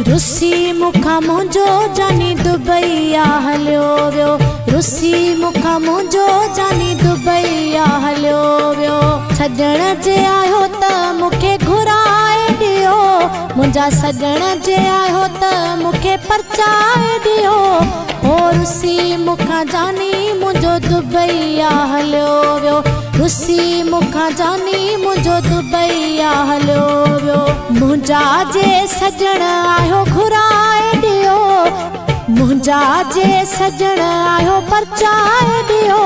रुसी मुखा मुंहिंजो जानी दुबईया हलियो वियो। रुसी मुखा मुंहिंजो जानी दुबईया हलियो वियो। सजण जे आयो त मूंखे घुराए ॾियो। मुंहिंजा सजण जे आयो त मूंखे परचाए ॾियो। हो रुसी मुखा जानी मुंहिंजो दुबईया हलियो वियो। रुसी मुखा जानी मुंहिंजो दुबईया हलियो वियो। मुंहिंजा जे सजण आयो घुराए ॾियो। मुंहिंजा जे सजण आयो परचाए ॾियो।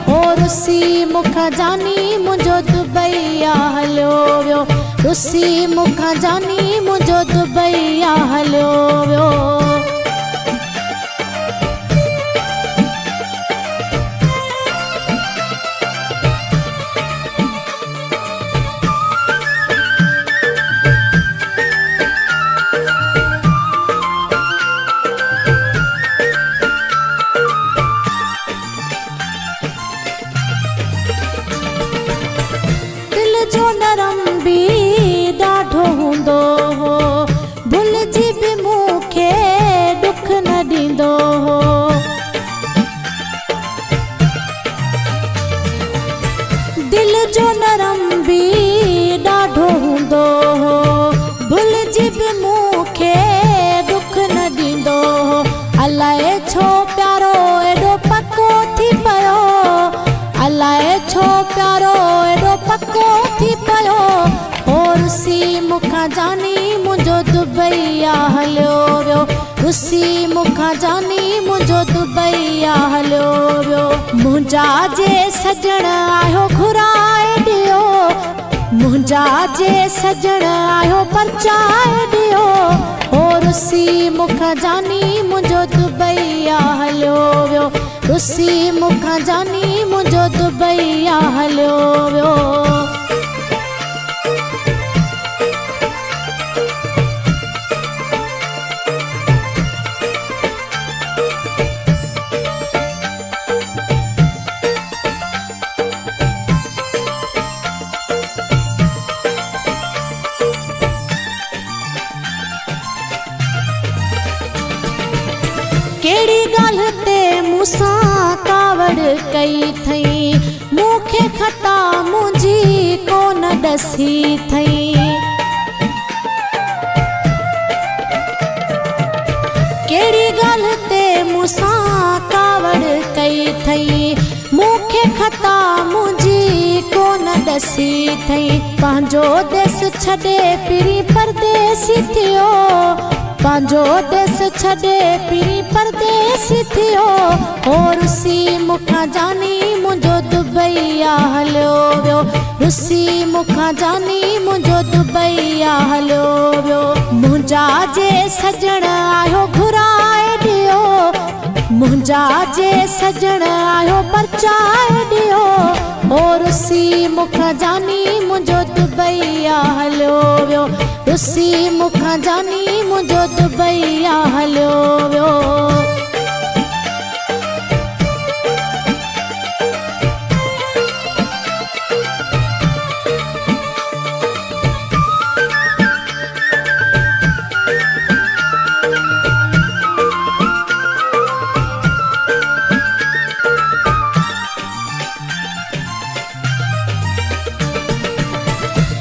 हो रुसी मुखा जानी मुंहिंजो दुबईया हलियो वियो। रुसी मुखा जानी मुंहिंजो दुबईया हलियो वियो। जो नरम भी ॾाढो हूंदो हो। भुलिजी बि मूंखे दुख न ॾींदो हो। दिल जो नरम भी ॾाढो हूंदो हो। भुलिजी बि मूंखे दुख न ॾींदो हो। अलाए छो प्यारो एॾो पको थी पियो। अलाए छो प्यारो एॾो पको थी पियो। हो रुसी मुखा जानी मुंहिंजो दुबईया हलियो वियो। रुसी मुखा जानी मुंहिंजो दुबईया हलियो वियो। मुंहिंजा जे सजण आयो घुराए ॾियो। मुंहिंजा जे सजण आयो परचाए ॾियो। हो रुसी मुखा जानी मुंहिंजो दुबईया हलियो वियो। रुसी मुखा जानी मुंहिंजो दुबईया हलियो वियो। केड़ी गाल्हि ते मूंसां कावड़ कई थई। मूंखे खता मुंहिंजी कोन ॾसी थई। केड़ी गाल्हि ते मूंसां कावड़ कई थई। मूंखे खता मुंहिंजी कोन ॾसी थई। पंहिंजो देश छॾे पिरी परदेसी थियो। पंहिंजो देश छॾे पिरी परदेसी थियो। हो रुसी मुखा जानी मुंहिंजो दुबईया हलियो वियो। रुसी मुखा जानी मुंहिंजो दुबईया हलियो वियो। मुंहिंजा जे सजण आयो घुराए ॾियो। मुंहिंजा जे सजण आयो परचाए ॾियो। हो रुसी मुखा जानी मुंहिंजो दुबईया हलियो वियो। रुसी मुखा जानी मुंहिंजो दुबईया हलियो वियो।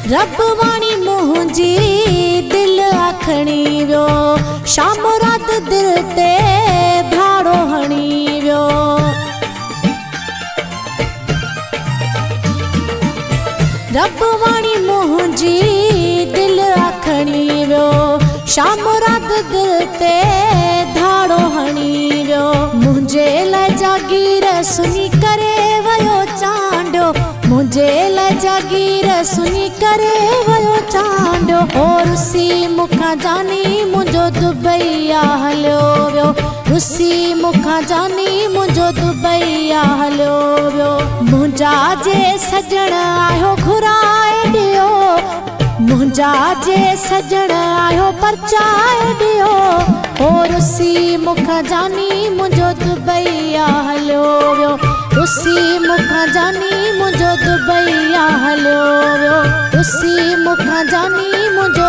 रब वाणी मुंहिंजी दिल आखणी वियो। शाम रात दिल ते धाड़ो हणी वियो। रब वाणी मुंहिंजी दिल आखणी वियो। शाम रात दिल ते धाड़ो हणी वियो। मुंहिंजे लाइ जागीर सुनी करे वियो चांडियो। मुंहिंजे लाइ जागीर सुनी करे वियो चांडियो। हो रुसी मुखा जानी मुंहिंजो दुबईया हलियो वियो। रुसी मुखा जानी मुंहिंजो दुबईया हलियो वियो। मुंहिंजा जे सजण आयो घुराए ॾियो। मुंहिंजा जे सजण आयो परचाए ॾियो। हो रुसी मुखा जानी मुंहिंजो दुबईया हलियो वियो। रुसी मुखा जानी मुंहिंजो दुबईया हलियो वियो। रुसी मुखा जानी मुंहिंजो